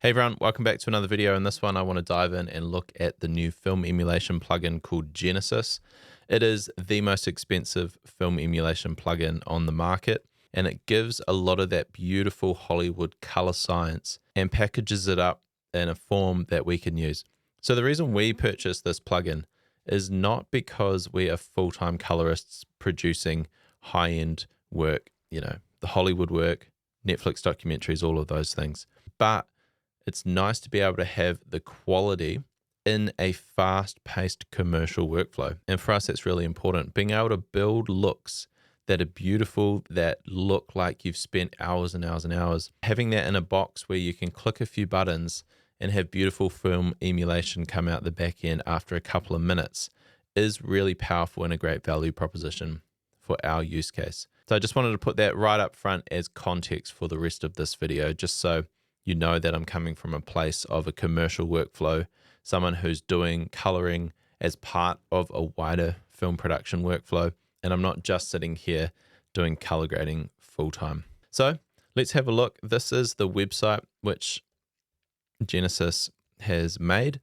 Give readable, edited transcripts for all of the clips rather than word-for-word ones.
Hey everyone, welcome back to another video. In this one, I want to dive in and look at the new film emulation plugin called Genesis. It is the most expensive film emulation plugin on the market, and it gives a lot of that beautiful Hollywood color science and packages it up in a form that we can use. So the reason we purchased this plugin is not because we are full-time colorists producing high-end work, the Hollywood work, Netflix documentaries, all of those things, but it's nice to be able to have the quality in a fast-paced commercial workflow. And for us, that's really important. Being able to build looks that are beautiful, that look like you've spent hours and hours and hours. Having that in a box where you can click a few buttons and have beautiful film emulation come out the back end after a couple of minutes is really powerful and a great value proposition for our use case. So I just wanted to put that right up front as context for the rest of this video, just so you know that I'm coming from a place of a commercial workflow, someone who's doing coloring as part of a wider film production workflow, and I'm not just sitting here doing color grading full time. So let's have a look. This is the website which Genesis has made.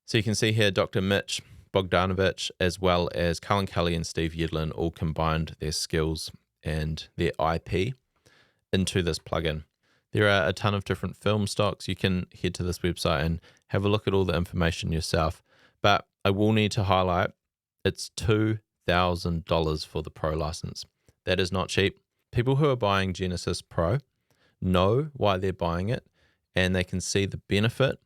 So you can see here Dr. Mitch Bogdanovich, as well as Cullen Kelly and Steve Yedlin, all combined their skills and their IP into this plugin. There are a ton of different film stocks. You can head to this website and have a look at all the information yourself. But I will need to highlight it's $2,000 for the Pro license. That is not cheap. People who are buying Genesis Pro know why they're buying it, and they can see the benefit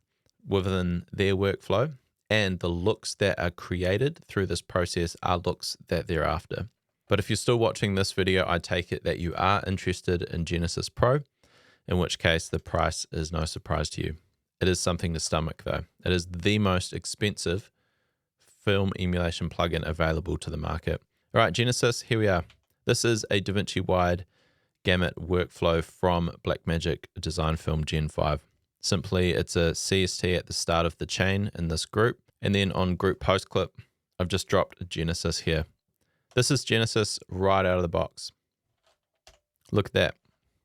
within their workflow, and the looks that are created through this process are looks that they're after. But if you're still watching this video, I take it that you are interested in Genesis Pro, in which case the price is no surprise to you. It is something to stomach though. It is the most expensive film emulation plugin available to the market. All right, Genesis, here we are. This is a DaVinci wide gamut workflow from Blackmagic Design Film Gen 5. Simply, it's a CST at the start of the chain in this group. And then on group post clip, I've just dropped Genesis here. This is Genesis right out of the box. Look at that.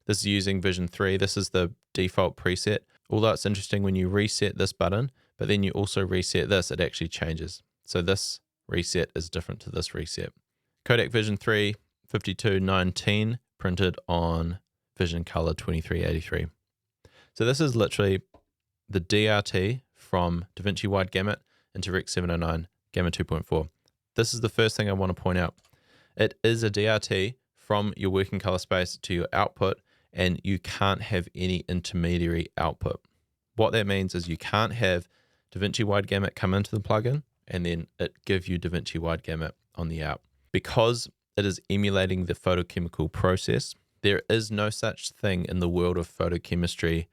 This is using Vision 3. This is the default preset. Although it's interesting when you reset this button, but then you also reset this, it actually changes. So this reset is different to this reset. Kodak Vision 3 5219 printed on Vision Color 2383. So this is literally the DRT from DaVinci Wide Gamut into Rec 709 Gamma 2.4. This is the first thing I want to point out. It is a DRT from your working color space to your output, and you can't have any intermediary output. What that means is you can't have DaVinci Wide Gamut come into the plugin and then it give you DaVinci Wide Gamut on the out. Because it is emulating the photochemical process, there is no such thing in the world of photochemistry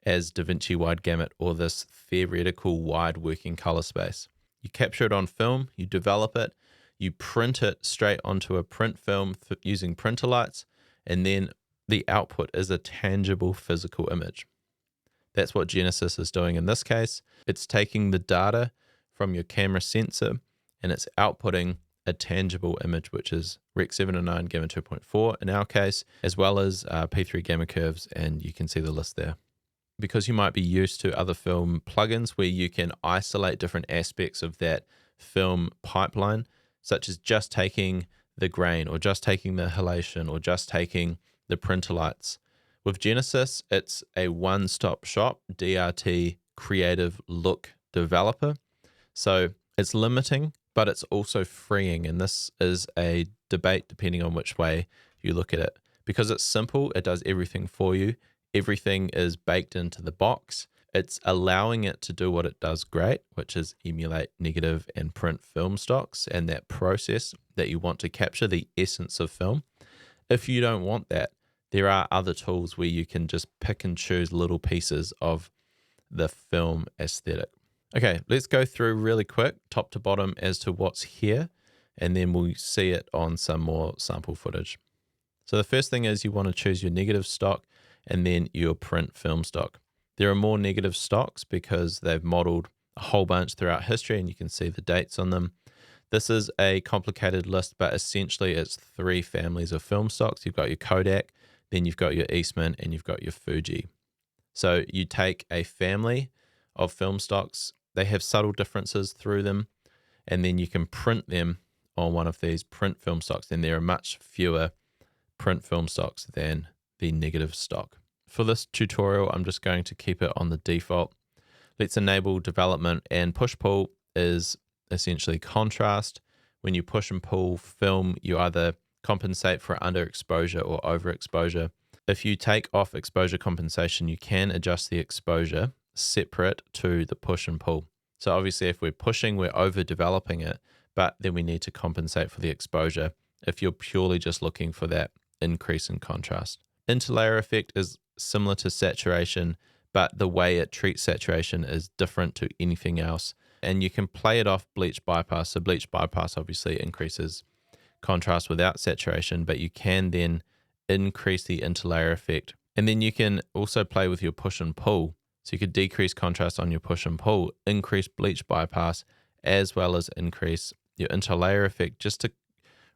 as DaVinci Wide Gamut or this theoretical wide working color space. You capture it on film, you develop it, you print it straight onto a print film using printer lights, and then the output is a tangible physical image. That's what Genesis is doing in this case. It's taking the data from your camera sensor and it's outputting a tangible image, which is Rec 709 Gamma 2.4 in our case, as well as P3 gamma curves, and you can see the list there. Because you might be used to other film plugins where you can isolate different aspects of that film pipeline, such as just taking the grain or just taking the halation or just taking the printer lights. With Genesis, it's a one-stop shop DRT creative look developer. So it's limiting, but it's also freeing. And this is a debate depending on which way you look at it. Because it's simple, it does everything for you. Everything is baked into the box. It's allowing it to do what it does great, which is emulate negative and print film stocks and that process that you want to capture, the essence of film. If you don't want that, there are other tools where you can just pick and choose little pieces of the film aesthetic. Okay, let's go through really quick, top to bottom, as to what's here, and then we'll see it on some more sample footage. So the first thing is you want to choose your negative stock and then your print film stock. There are more negative stocks because they've modeled a whole bunch throughout history and you can see the dates on them. This is a complicated list, but essentially it's 3 families of film stocks. You've got your Kodak, then you've got your Eastman, and you've got your Fuji. So you take a family of film stocks, they have subtle differences through them, and then you can print them on one of these print film stocks. And there are much fewer print film stocks than the negative stock. For this tutorial, I'm just going to keep it on the default. Let's enable development, and push-pull is essentially contrast. When you push and pull film, you either compensate for underexposure or overexposure. If you take off exposure compensation, you can adjust the exposure separate to the push and pull. So obviously if we're pushing, we're overdeveloping it, but then we need to compensate for the exposure if you're purely just looking for that increase in contrast. Interlayer effect is similar to saturation, but the way it treats saturation is different to anything else. And you can play it off bleach bypass. So bleach bypass obviously increases contrast without saturation, but you can then increase the interlayer effect. And then you can also play with your push and pull. So you could decrease contrast on your push and pull, increase bleach bypass, as well as increase your interlayer effect, just to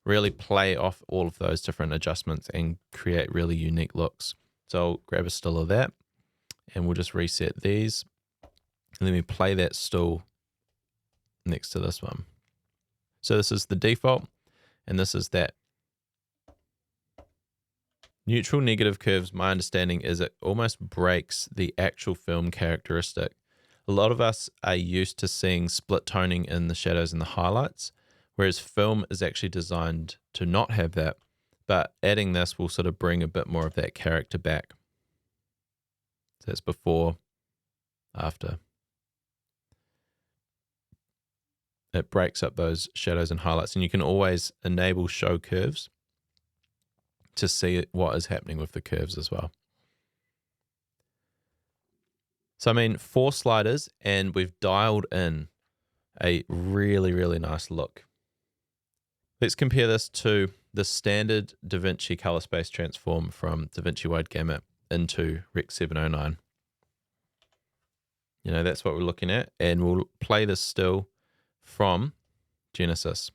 really play off all of those different adjustments and create really unique looks. So I'll grab a still of that, and we'll just reset these. And let me play that still next to this one. So this is the default, and this is that. Neutral negative curves, my understanding is it almost breaks the actual film characteristic. A lot of us are used to seeing split toning in the shadows and the highlights, whereas film is actually designed to not have that, but adding this will sort of bring a bit more of that character back. So that's before, after. It breaks up those shadows and highlights, and you can always enable show curves to see what is happening with the curves as well. So I mean, 4 sliders, and we've dialed in a really, really nice look. Let's compare this to the standard DaVinci color space transform from DaVinci Wide Gamut into Rec 709. You know, that's what we're looking at, and we'll play this still from Genesis.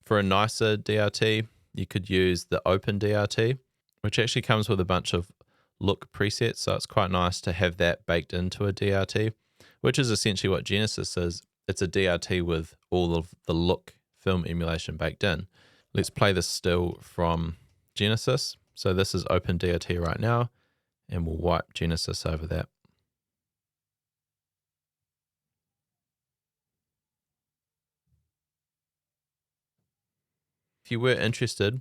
For a nicer DRT, you could use the Open DRT, which actually comes with a bunch of look presets. So it's quite nice to have that baked into a DRT, which is essentially what Genesis is. It's a DRT with all of the look film emulation baked in. Let's play this still from Genesis. So this is Open DRT right now, and we'll wipe Genesis over that. If you were interested,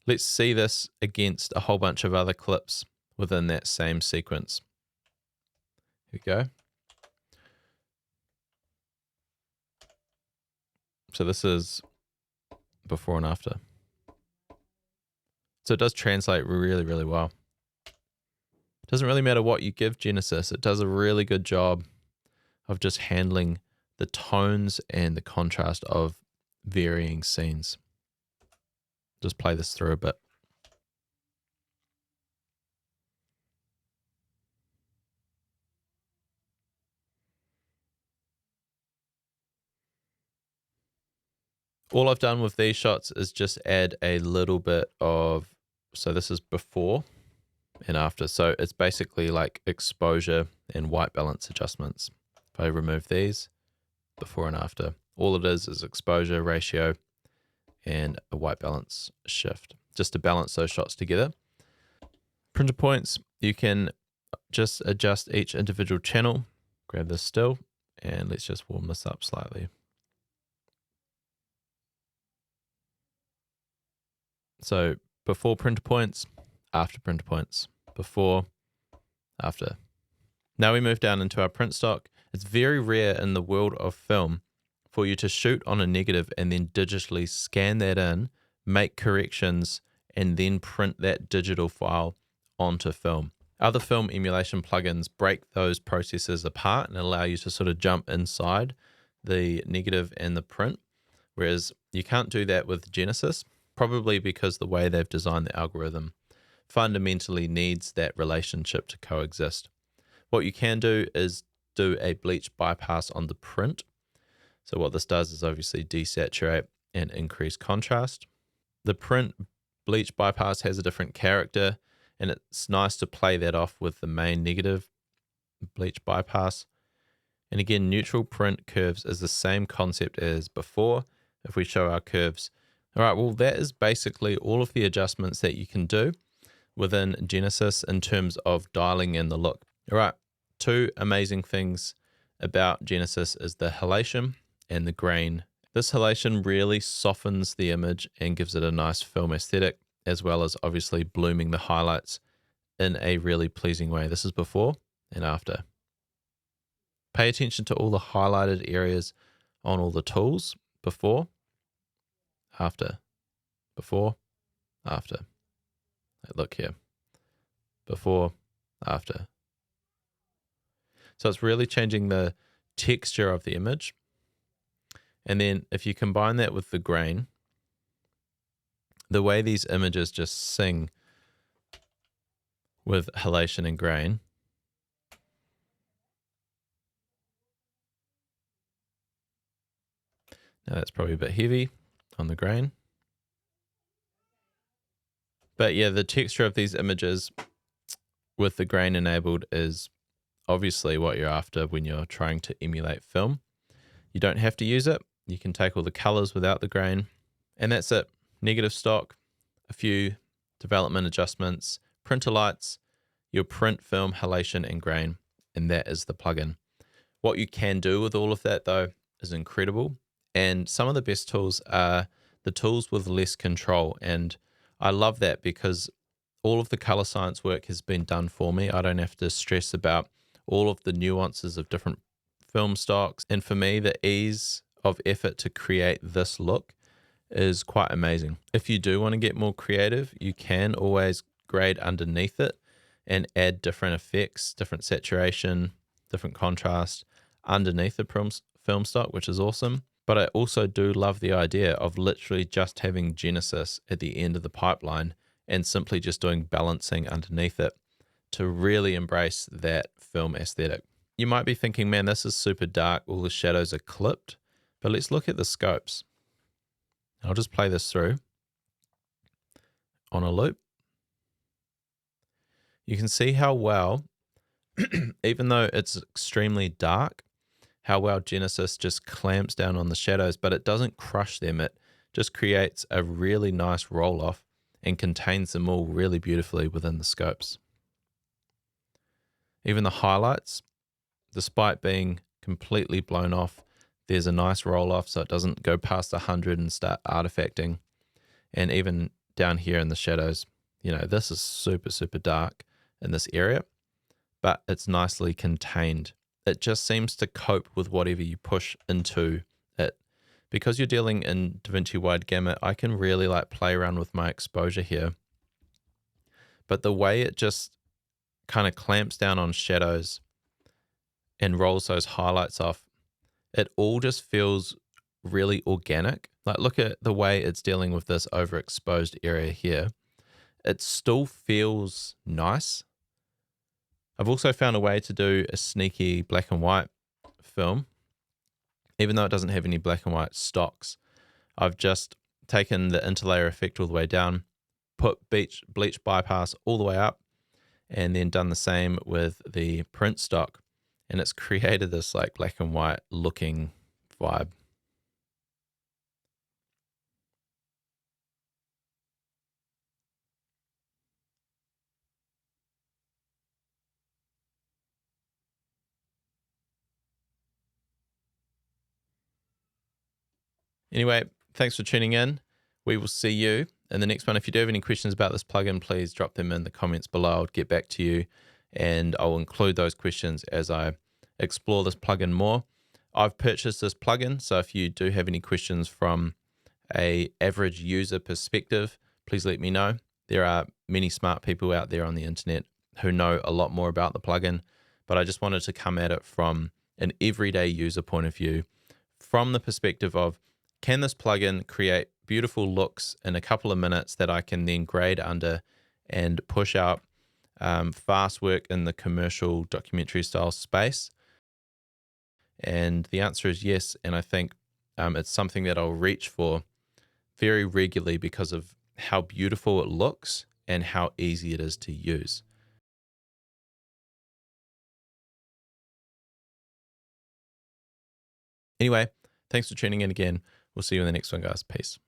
let's see this against a whole bunch of other clips within that same sequence. Here we go. So this is before and after. So it does translate really, really well. It doesn't really matter what you give Genesis. It does a really good job of just handling the tones and the contrast of varying scenes. Just play this through a bit. All I've done with these shots is just add a little bit of, so this is before and after. So it's basically like exposure and white balance adjustments. If I remove these, before and after, all it is exposure ratio and a white balance shift, just to balance those shots together. Printer points, you can just adjust each individual channel. Grab this still, and let's just warm this up slightly. So before printer points, after printer points, before, after. Now we move down into our print stock. It's very rare in the world of film for you to shoot on a negative and then digitally scan that in, make corrections, and then print that digital file onto film. Other film emulation plugins break those processes apart and allow you to sort of jump inside the negative and the print, whereas you can't do that with Genesis, probably because the way they've designed the algorithm fundamentally needs that relationship to coexist. What you can do is do a bleach bypass on the print. So what this does is obviously desaturate and increase contrast. The print bleach bypass has a different character, and it's nice to play that off with the main negative bleach bypass. And again, neutral print curves is the same concept as before. If we show our curves, all right, well, that is basically all of the adjustments that you can do within Genesis in terms of dialing in the look. All right, two amazing things about Genesis is the halation and the grain. This halation really softens the image and gives it a nice film aesthetic, as well as obviously blooming the highlights in a really pleasing way. This is before and after. Pay attention to all the highlighted areas on all the tools. Before, after, before, after. Look here. Before, after. So it's really changing the texture of the image. And then if you combine that with the grain, the way these images just sing with halation and grain, now that's probably a bit heavy on the grain. But yeah, the texture of these images with the grain enabled is obviously what you're after when you're trying to emulate film. You don't have to use it. You can take all the colors without the grain, and that's it. Negative stock, a few development adjustments, printer lights, your print, film, halation, and grain, and that is the plugin. What you can do with all of that, though, is incredible. And some of the best tools are the tools with less control. And I love that because all of the color science work has been done for me. I don't have to stress about all of the nuances of different film stocks. And for me, the ease of effort to create this look is quite amazing. If you do want to get more creative, you can always grade underneath it and add different effects, different saturation, different contrast underneath the film stock, which is awesome. But I also do love the idea of literally just having Genesis at the end of the pipeline and simply just doing balancing underneath it to really embrace that film aesthetic. You might be thinking, man, this is super dark. All the shadows are clipped. But let's look at the scopes. I'll just play this through on a loop. You can see how well, even though it's extremely dark, how well Genesis just clamps down on the shadows, but it doesn't crush them. It just creates a really nice roll-off and contains them all really beautifully within the scopes. Even the highlights, despite being completely blown off, there's a nice roll-off so it doesn't go past 100 and start artifacting. And even down here in the shadows, you know, this is super, super dark in this area, but it's nicely contained. It just seems to cope with whatever you push into it. Because you're dealing in DaVinci Wide Gamut, I can really like play around with my exposure here. But the way it just kind of clamps down on shadows and rolls those highlights off, it all just feels really organic. Like look at the way it's dealing with this overexposed area here. It still feels nice. I've also found a way to do a sneaky black and white film, even though it doesn't have any black and white stocks. I've just taken the interlayer effect all the way down, put bleach bypass all the way up, and then done the same with the print stock. And it's created this like black and white looking vibe. Anyway, thanks for tuning in. We will see you in the next one. If you do have any questions about this plugin, please drop them in the comments below. I'll get back to you and I'll include those questions as I explore this plugin more. I've purchased this plugin, so if you do have any questions from an average user perspective, please let me know. There are many smart people out there on the internet who know a lot more about the plugin, but I just wanted to come at it from an everyday user point of view, from the perspective of, can this plugin create beautiful looks in a couple of minutes that I can then grade under and push out fast work in the commercial documentary style space? And the answer is yes. And I think it's something that I'll reach for very regularly because of how beautiful it looks and how easy it is to use. Anyway, thanks for tuning in again. We'll see you in the next one, guys. Peace.